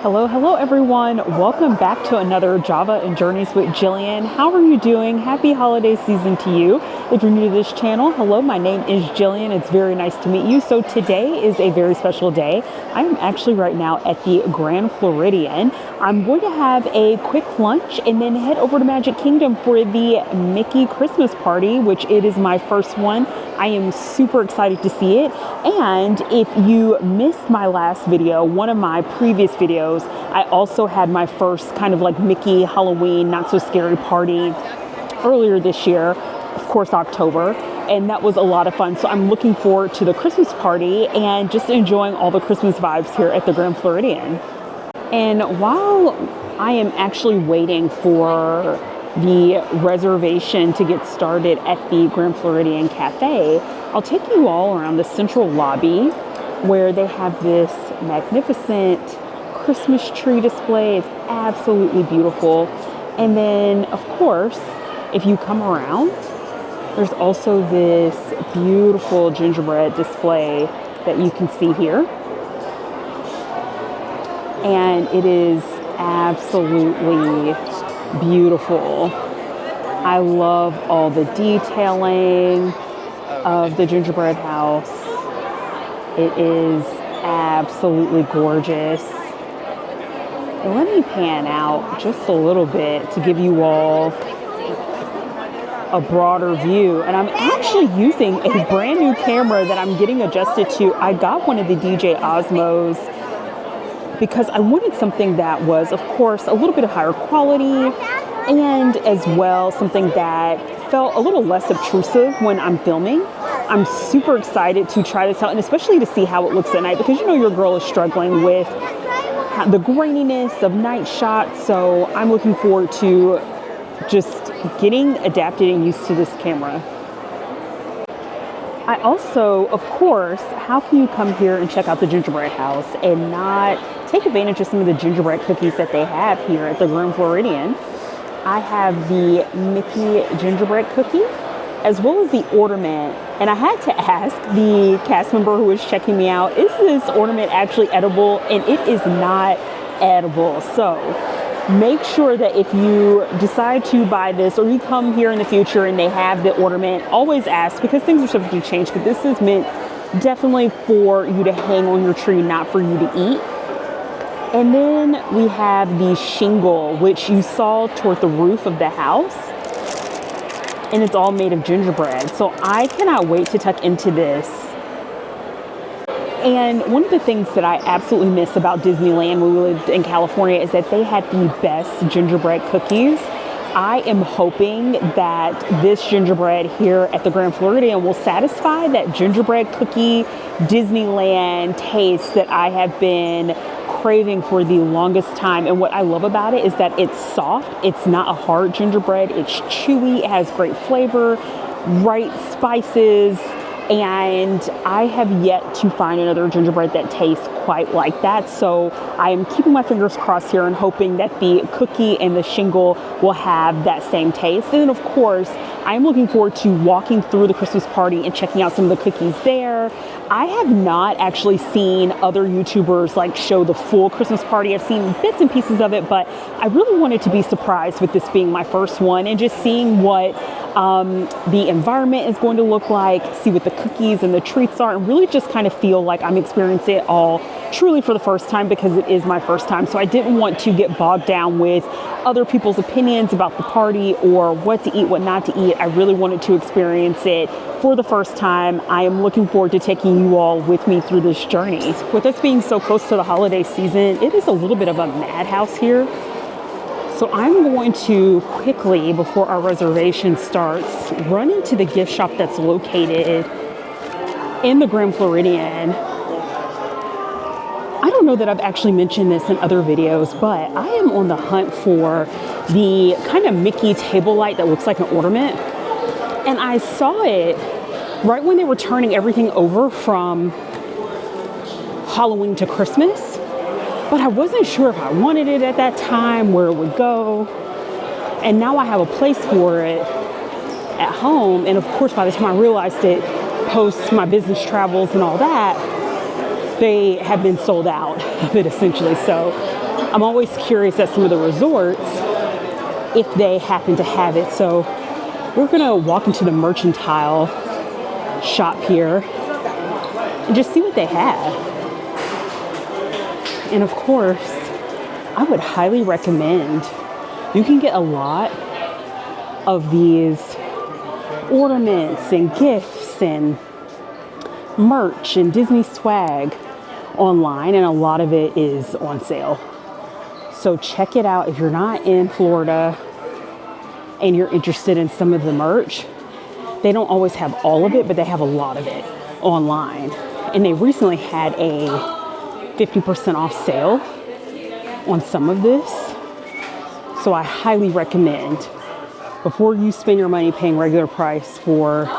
Hello everyone. Welcome back to another Java and Journeys with Jillian. How are you doing? Happy holiday season to you. If you're new to this channel, hello, my name is Jillian. It's very nice to meet you. So today is a very special day. I'm actually right now at the Grand Floridian. I'm going to have a quick lunch and then head over to Magic Kingdom for the Mickey Christmas party, which it is my first one. I am super excited to see it. And if you missed my last video, one of my previous videos, I also had my first kind of like Mickey Halloween not so scary party earlier this year, of course October, and that was a lot of fun. So I'm looking forward to the Christmas party and just enjoying all the Christmas vibes here at the Grand Floridian. And while I am actually waiting for the reservation to get started at the Grand Floridian Cafe, I'll take you all around the central lobby where they have this magnificent Christmas tree display. It's absolutely beautiful. And then, of course, if you come around, there's also this beautiful gingerbread display that you can see here. And it is absolutely beautiful. I love all the detailing of the gingerbread house. It is absolutely gorgeous. And let me pan out just a little bit to give you all a broader view. And I'm actually using a brand new camera that I'm getting adjusted to. I got one of the DJ Osmos because I wanted something that was, of course, a little bit of higher quality and as well something that felt a little less obtrusive when I'm filming. I'm super excited to try this out, and especially to see how it looks at night, because you know your girl is struggling with the graininess of night shots. So I'm looking forward to just getting adapted and used to this camera. I also, of course, how can you come here and check out the gingerbread house and not take advantage of some of the gingerbread cookies that they have here at the Grand Floridian? I have the Mickey gingerbread cookie as well as the ornament. And I had to ask the cast member who was checking me out, is this ornament actually edible? And it is not edible. So make sure that if you decide to buy this or you come here in the future and they have the ornament, always ask, because things are subject to change. But this is meant definitely for you to hang on your tree, not for you to eat. And then we have the shingle, which you saw toward the roof of the house. And it's all made of gingerbread. So I cannot wait to tuck into this. And one of the things that I absolutely miss about Disneyland when we lived in California is that they had the best gingerbread cookies. I am hoping that this gingerbread here at the Grand Floridian will satisfy that gingerbread cookie Disneyland taste that I have been craving for the longest time. And what I love about it is that it's soft. It's not a hard gingerbread. It's chewy. It has great flavor, right spices. And I have yet to find another gingerbread that tastes quite like that. So I am keeping my fingers crossed here and hoping that the cookie and the shingle will have that same taste. And then, of course, I'm looking forward to walking through the Christmas party and checking out some of the cookies there. I have not actually seen other YouTubers like show the full Christmas party. I've seen bits and pieces of it, but I really wanted to be surprised with this being my first one and just seeing what the environment is going to look like, see what the cookies and the treats are, and really just kind of feel like I'm experiencing it all truly for the first time, because it is my first time. So I didn't want to get bogged down with other people's opinions about the party or what to eat, what not to eat. I really wanted to experience it for the first time. I am looking forward to taking you all with me through this journey. With us being so close to the holiday season, it is a little bit of a madhouse here. So I'm going to quickly, before our reservation starts, run into the gift shop that's located in the Grand Floridian. I don't know that I've actually mentioned this in other videos, but I am on the hunt for the kind of Mickey table light that looks like an ornament. And I saw it right when they were turning everything over from Halloween to Christmas. But I wasn't sure if I wanted it at that time, where it would go. And now I have a place for it at home. And of course, by the time I realized it, post my business travels and all that, they have been sold out of it essentially. So I'm always curious at some of the resorts if they happen to have it. So we're gonna walk into the mercantile shop here and just see what they have. And of course, I would highly recommend, you can get a lot of these ornaments and gifts and merch and Disney swag online, and a lot of it is on sale. So check it out if you're not in Florida and you're interested in some of the merch. They don't always have all of it, but they have a lot of it online. And they recently had a 50% off sale on some of this. So I highly recommend, before you spend your money paying regular price for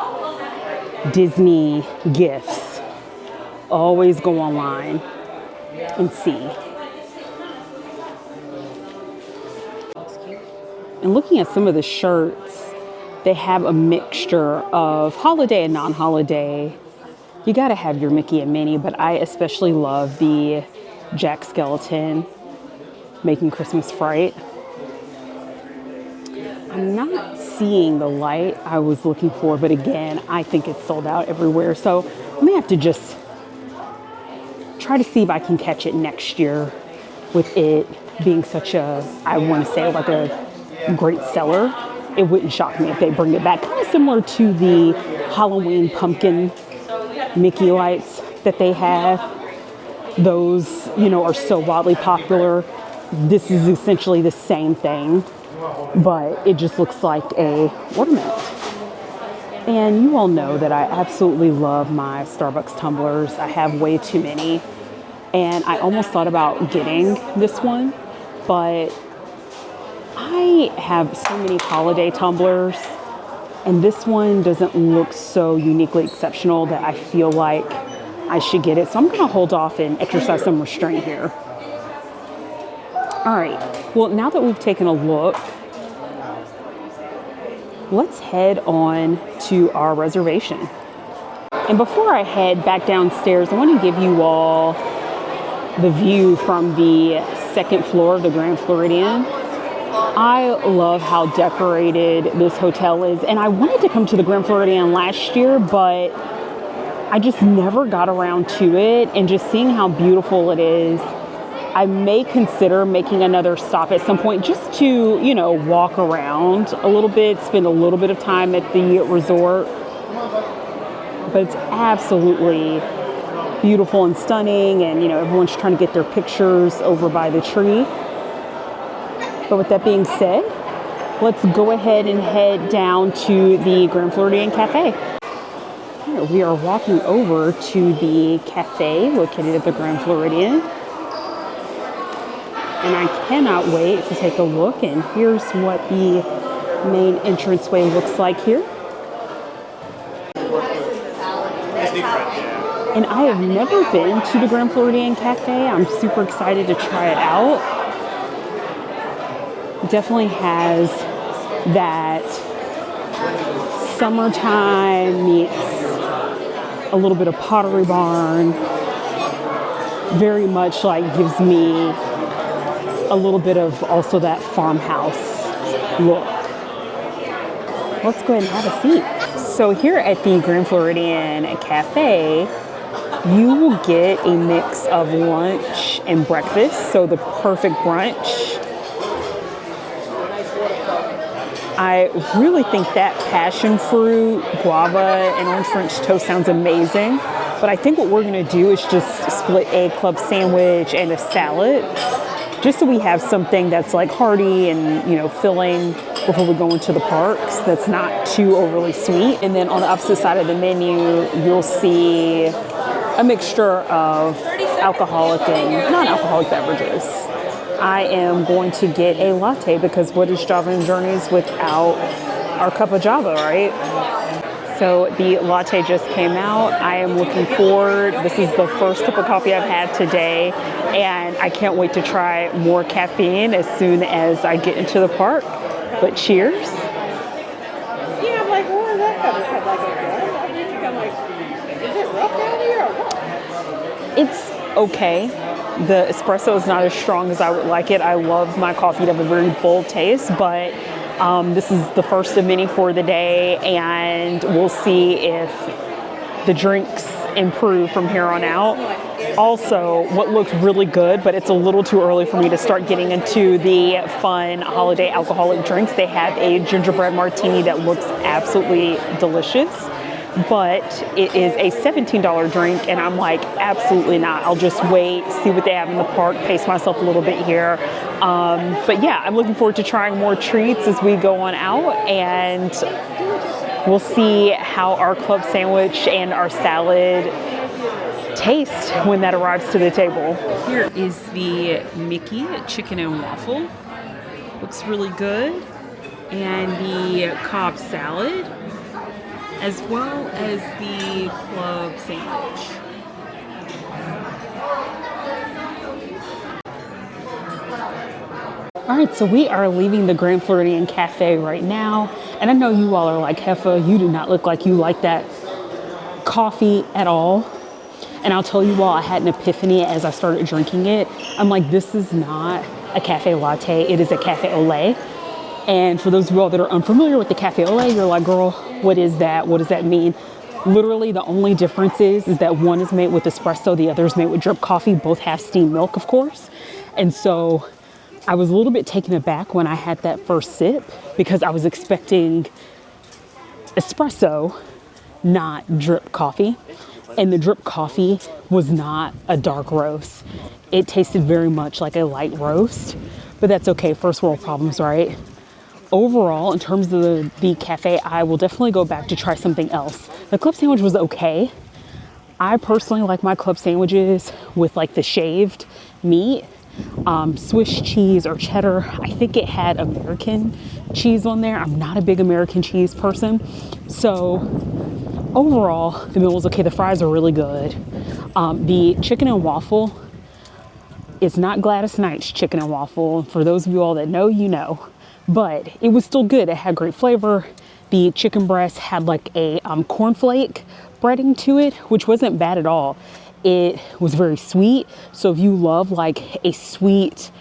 Disney gifts, always go online and see. And looking at some of the shirts, they have a mixture of holiday and non-holiday. You gotta have your Mickey and Minnie, but I especially love the Jack Skellington Making Christmas Fright. I'm not seeing the light I was looking for, but again, I think it's sold out everywhere. So I may have to just try to see if I can catch it next year with it being such a, I want to say like a great seller. It wouldn't shock me if they bring it back. Kind of similar to the Halloween pumpkin Mickey lights that they have. Those, you know, are so wildly popular. This is essentially the same thing, but it just looks like a ornament. And you all know that I absolutely love my Starbucks tumblers. I have way too many, and I almost thought about getting this one, but I have so many holiday tumblers, and this one doesn't look so uniquely exceptional that I feel like I should get it. So I'm gonna hold off and exercise some restraint here. All right, well, now that we've taken a look, let's head on to our reservation. And before I head back downstairs, I want to give you all the view from the second floor of the Grand Floridian. I love how decorated this hotel is, and I wanted to come to the Grand Floridian last year, but I just never got around to it, and just seeing how beautiful it is, I may consider making another stop at some point just to, you know, walk around a little bit, spend a little bit of time at the resort. But it's absolutely beautiful and stunning, and, you know, everyone's trying to get their pictures over by the tree. But with that being said, let's go ahead and head down to the Grand Floridian Cafe. Here, we are walking over to the cafe located at the Grand Floridian. And I cannot wait to take a look. And here's what the main entranceway looks like here. And I have never been to the Grand Floridian Cafe. I'm super excited to try it out. It definitely has that summertime meets a little bit of Pottery Barn. Very much like gives me a little bit of also that farmhouse look. Let's go ahead and have a seat. So here at the Grand Floridian Cafe, you will get a mix of lunch and breakfast, so the perfect brunch. I really think that passion fruit, guava, and orange French toast sounds amazing. But I think what we're gonna do is just split egg club sandwich and a salad, just so we have something that's like hearty and, you know, filling before we go into the parks, that's not too overly sweet. And then on the opposite side of the menu, you'll see a mixture of alcoholic and non-alcoholic beverages. I am going to get a latte because what is Java and Journeys without our cup of Java, right? So the latte just came out. I am looking forward. This is the first cup of coffee I've had today, and I can't wait to try more caffeine as soon as I get into the park. But cheers. Yeah, I'm like, where is that coming from? Like, I mean, I'm like, is it rough down here or what? It's okay. The espresso is not as strong as I would like it. I love my coffee to have a very bold taste, but this is the first of many for the day, and we'll see if the drinks improve from here on out. Also, what looks really good, but it's a little too early for me to start getting into the fun holiday alcoholic drinks. They have a gingerbread martini that looks absolutely delicious, but it is a $17 drink, and I'm like, absolutely not. I'll just wait, see what they have in the park, pace myself a little bit here. But yeah, I'm looking forward to trying more treats as we go on out, and we'll see how our club sandwich and our salad taste when that arrives to the table. Here is the Mickey chicken and waffle. Looks really good. And the Cobb salad, as well as the club sandwich. All right, so we are leaving the Grand Floridian Cafe right now. And I know you all are like, Heffa, you do not look like you like that coffee at all. And I'll tell you all, I had an epiphany as I started drinking it. I'm like, this is not a cafe latte, it is a cafe au lait. And for those of you all that are unfamiliar with the cafe au lait, you're like, girl, what is that? What does that mean? Literally, the only difference is that one is made with espresso, the other is made with drip coffee. Both have steamed milk, of course. And so I was a little bit taken aback when I had that first sip because I was expecting espresso, not drip coffee. And the drip coffee was not a dark roast. It tasted very much like a light roast, but that's okay. First world problems, right? Overall, in terms of the cafe, I will definitely go back to try something else. The club sandwich was okay. I personally like my club sandwiches with like the shaved meat, Swiss cheese or cheddar. I think it had American cheese on there. I'm not a big American cheese person. So overall, the meal was okay. The fries are really good. The chicken and waffle, it's not Gladys Knight's chicken and waffle. For those of you all that know, you know. But it was still good. It had great flavor. The chicken breast had like a cornflake breading to it, which wasn't bad at all. It was very sweet. So if you love like a sweet,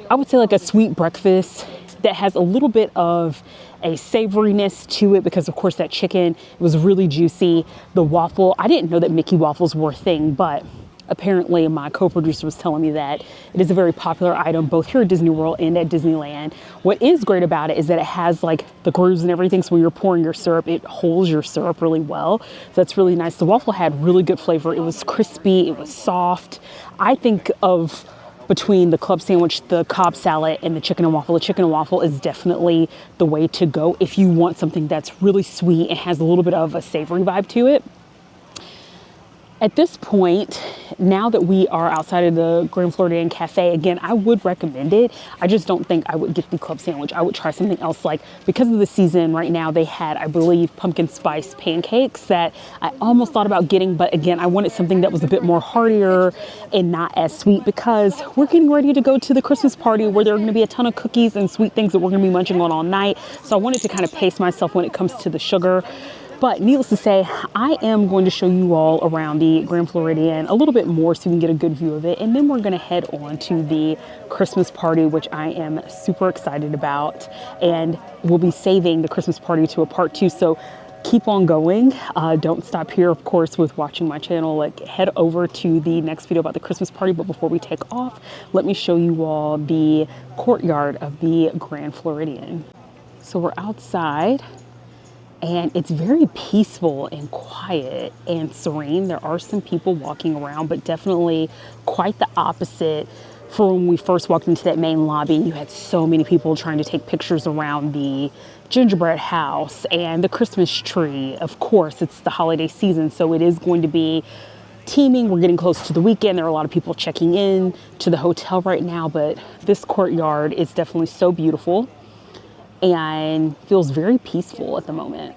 I would say like a sweet breakfast that has a little bit of a savoriness to it, because of course that chicken was really juicy. The waffle, I didn't know that Mickey waffles were a thing, but apparently my co-producer was telling me that it is a very popular item both here at Disney World and at Disneyland. What is great about it is that it has like the grooves and everything, so when you're pouring your syrup, it holds your syrup really well. So that's really nice. The waffle had really good flavor. It was crispy, it was soft. I think of between the club sandwich, the Cobb salad, and the chicken and waffle. The chicken and waffle is definitely the way to go if you want something that's really sweet and has a little bit of a savory vibe to it. At this point, now that we are outside of the Grand Floridian Cafe, again, I would recommend it. I just don't think I would get the club sandwich. I would try something else. Like, because of the season right now, they had, I believe, pumpkin spice pancakes that I almost thought about getting. But again, I wanted something that was a bit more heartier and not as sweet, because we're getting ready to go to the Christmas party where there are going to be a ton of cookies and sweet things that we're going to be munching on all night. So I wanted to kind of pace myself when it comes to the sugar. But needless to say, I am going to show you all around the Grand Floridian a little bit more so you can get a good view of it. And then we're going to head on to the Christmas party, which I am super excited about. And we'll be saving the Christmas party to a part 2. So keep on going. Don't stop here, of course, with watching my channel. Like, head over to the next video about the Christmas party. But before we take off, let me show you all the courtyard of the Grand Floridian. So we're outside. And it's very peaceful and quiet and serene. There are some people walking around, but definitely quite the opposite from when we first walked into that main lobby. You had so many people trying to take pictures around the gingerbread house and the Christmas tree. Of course, it's the holiday season, so it is going to be teeming. We're getting close to the weekend. There are a lot of people checking in to the hotel right now, but this courtyard is definitely so beautiful and feels very peaceful at the moment.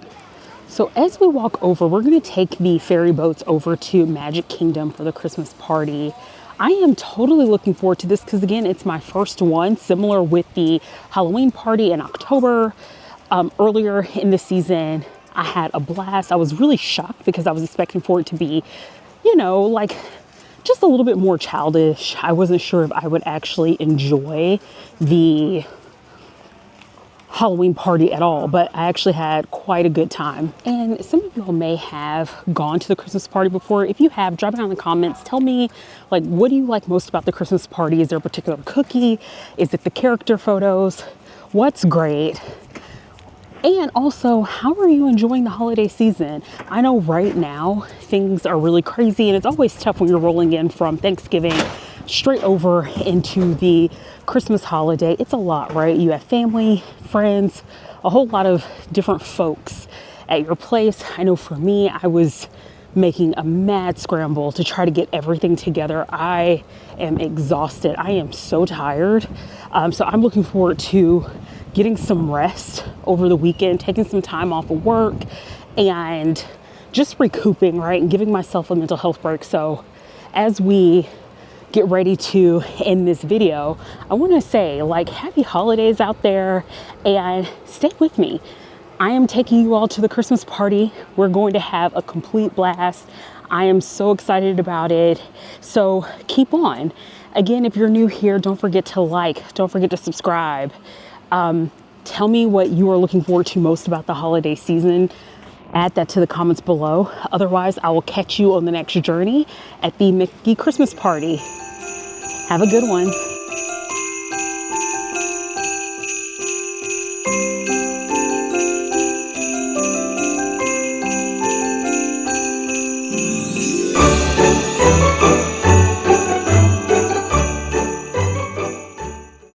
So as we walk over, we're going to take the ferry boats over to Magic Kingdom for the Christmas party. I am totally looking forward to this because, again, it's my first one, similar with the Halloween party in October. Earlier in the season, I had a blast. I was really shocked because I was expecting for it to be, you know, like just a little bit more childish. I wasn't sure if I would actually enjoy the Halloween party at all, but I actually had quite a good time. And some of y'all may have gone to the Christmas party before. If you have, drop it down in the comments. Tell me, like, what do you like most about the Christmas party? Is there a particular cookie? Is it the character photos? What's great? And also, how are you enjoying the holiday season? I know right now things are really crazy, and it's always tough when you're rolling in from Thanksgiving straight over into the Christmas holiday. It's a lot, right? You have family, friends, a whole lot of different folks at your place. I know for me, I was making a mad scramble to try to get everything together. I am exhausted. I am so tired. So I'm looking forward to getting some rest over the weekend, taking some time off of work, and just recouping, right? And giving myself a mental health break. So as we get ready to end this video, I want to say, like, happy holidays out there, and stay with me. I am taking you all to the Christmas party. We're going to have a complete blast. I am so excited about it. So keep on. Again, if you're new here, don't forget to like, don't forget to subscribe. Tell me what you are looking forward to most about the holiday season. Add that to the comments below. Otherwise, I will catch you on the next journey at the Mickey Christmas party. Have a good one.